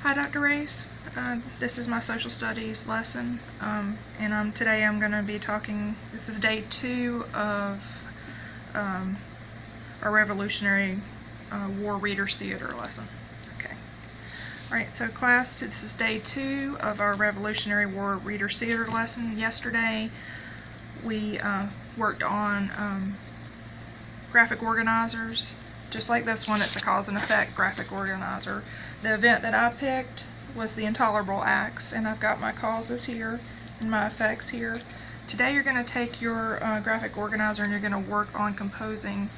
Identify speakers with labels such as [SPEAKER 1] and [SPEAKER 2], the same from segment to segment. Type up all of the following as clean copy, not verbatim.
[SPEAKER 1] Hi, Dr. Race. This is my social studies lesson, and today I'm going to be talking. This is day 2 of our Revolutionary War Readers Theater lesson. Okay. All right. So, class, this is day 2 of our Revolutionary War Readers Theater lesson. Yesterday, we worked on graphic organizers. Just like this one, it's a cause and effect graphic organizer. The event that I picked was the intolerable acts, and I've got my causes here and my effects here. Today you're going to take your graphic organizer and you're going to work on composing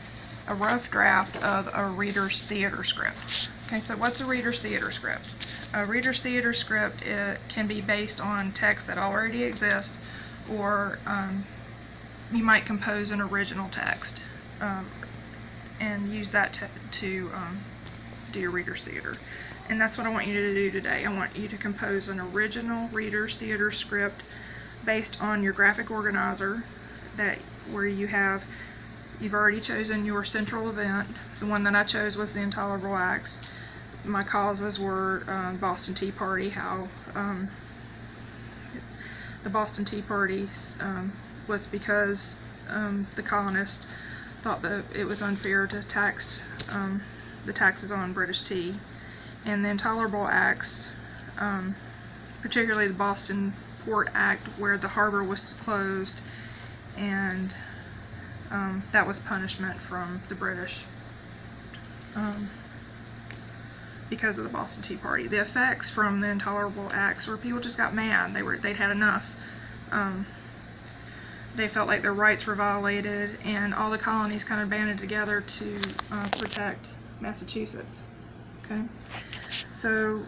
[SPEAKER 1] a rough draft of a reader's theater script. Okay, so what's a reader's theater script? A reader's theater script can be based on text that already exists, or you might compose an original text and use that to do your reader's theater. And that's what I want you to do today. I want you to compose an original reader's theater script based on your graphic organizer where you've already chosen your central event. The one that I chose was the intolerable acts. My causes were Boston Tea Party, how the Boston Tea Party was because the colonists thought that it was unfair to tax the taxes on British tea. And the intolerable acts, particularly the Boston Port Act, where the harbor was closed, and that was punishment from the British because of the Boston Tea Party. The effects from the intolerable acts were people just got mad. They'd had enough. They felt like their rights were violated, and all the colonies kind of banded together to protect Massachusetts. Okay, so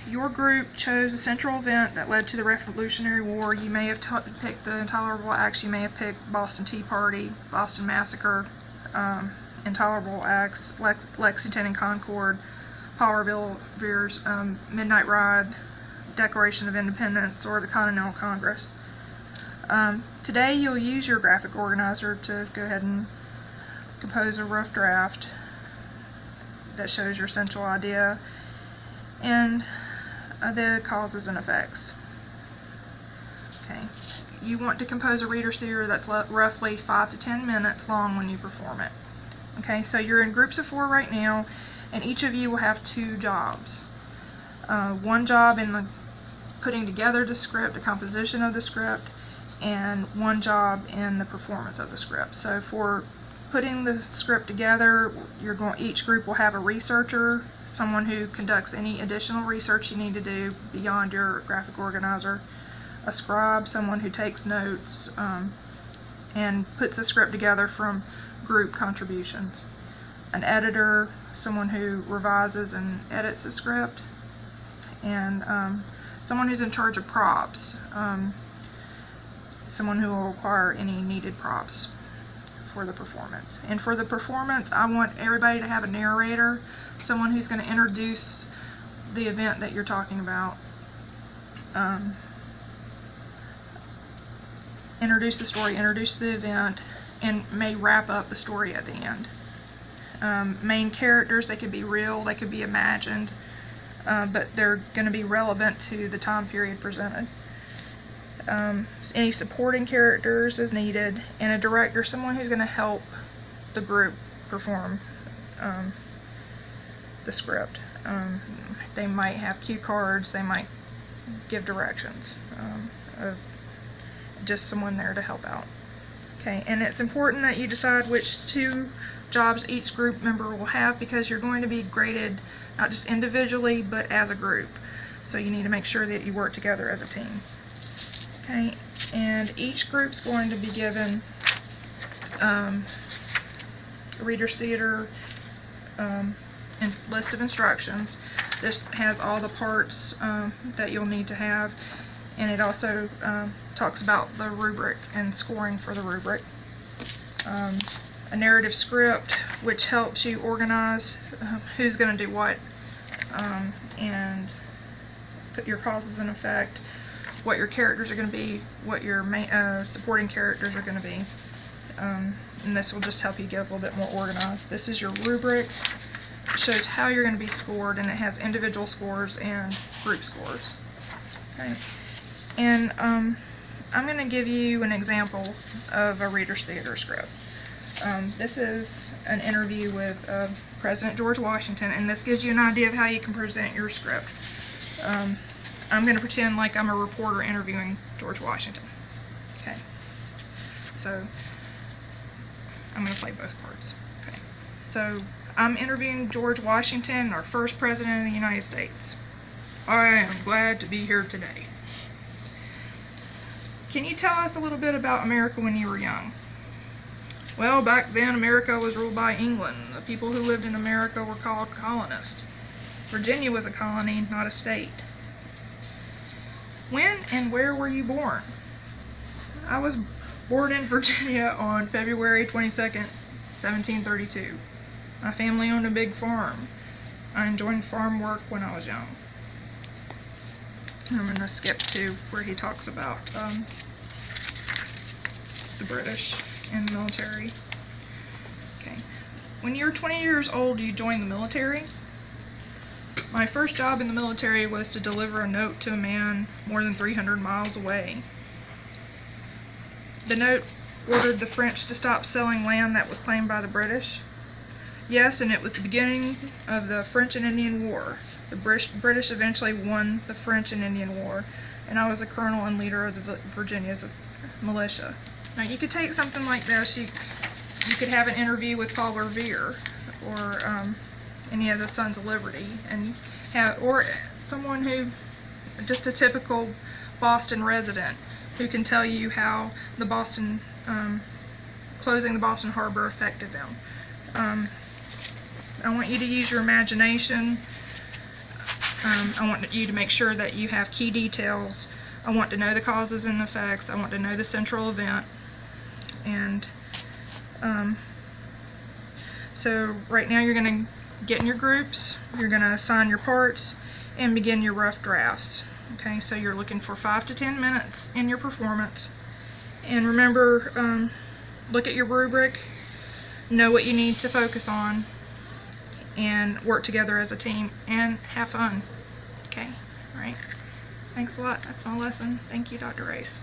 [SPEAKER 1] your group chose a central event that led to the Revolutionary War. You may have picked the intolerable acts. You may have picked Boston Tea Party, Boston Massacre, intolerable acts, Lexington and Concord, Paul Revere's Midnight Ride, Declaration of Independence, or the Continental Congress. Today you'll use your graphic organizer to go ahead and compose a rough draft that shows your central idea and the causes and effects. Okay, you want to compose a reader's theater that's roughly 5 to 10 minutes long when you perform it. Okay, so you're in groups of 4 right now, and each of you will have 2 jobs. One job in the putting together the script, the composition of the script, and one job in the performance of the script. So for putting the script together, each group will have a researcher, someone who conducts any additional research you need to do beyond your graphic organizer, a scribe, someone who takes notes and puts the script together from group contributions, an editor, someone who revises and edits the script, and someone who's in charge of props, someone who will acquire any needed props for the performance. And for the performance, I want everybody to have a narrator, someone who's going to introduce the event that you're talking about, introduce the story, introduce the event, and may wrap up the story at the end. Main characters, they could be real, they could be imagined, but they're going to be relevant to the time period presented. Any supporting characters is needed, and a director, someone who's going to help the group perform the script. They might have cue cards, they might give directions, just someone there to help out. Okay, and it's important that you decide which 2 jobs each group member will have, because you're going to be graded not just individually but as a group. So you need to make sure that you work together as a team. Okay, and each group's going to be given a reader's theater list of instructions. This has all the parts that you'll need to have, and it also talks about the rubric and scoring for the rubric. A narrative script, which helps you organize who's going to do what, and put your causes and effect, what your characters are going to be, what your supporting characters are going to be. And this will just help you get a little bit more organized. This is your rubric. shows how you're going to be scored, and it has individual scores and group scores. Okay, and I'm going to give you an example of a Reader's Theater script. This is an interview with President George Washington, and this gives you an idea of how you can present your script. I'm going to pretend like I'm a reporter interviewing George Washington. Okay, so I'm going to play both parts. Okay, so I'm interviewing George Washington, our first president of the United States. I am glad to be here today. Can you tell us a little bit about America when you were young? Well, back then America was ruled by England. The people who lived in America were called colonists. Virginia was a colony, not a state. When and where were you born? I was born in Virginia on February 22nd, 1732. My family owned a big farm. I enjoyed farm work when I was young. I'm going to skip to where he talks about the British and the military. Okay. When you're 20 years old, you join the military. My first job in the military was to deliver a note to a man more than 300 miles away. The note ordered the French to stop selling land that was claimed by the British. Yes, and it was the beginning of the French and Indian War. The British eventually won the French and Indian War, and I was a colonel and leader of the Virginia's militia. Now, you could take something like this. You could have an interview with Paul Revere or any of the Sons of Liberty, and or someone who, just a typical Boston resident, who can tell you how the closing the Boston Harbor affected them. I want you to use your imagination. I want you to make sure that you have key details. I want to know the causes and effects. I want to know the central event. And so right now you're going to get in your groups, you're going to assign your parts, and begin your rough drafts. Okay, so you're looking for 5 to 10 minutes in your performance. And remember, look at your rubric, know what you need to focus on, and work together as a team, and have fun. Okay, all right. Thanks a lot. That's my lesson. Thank you, Dr. Race.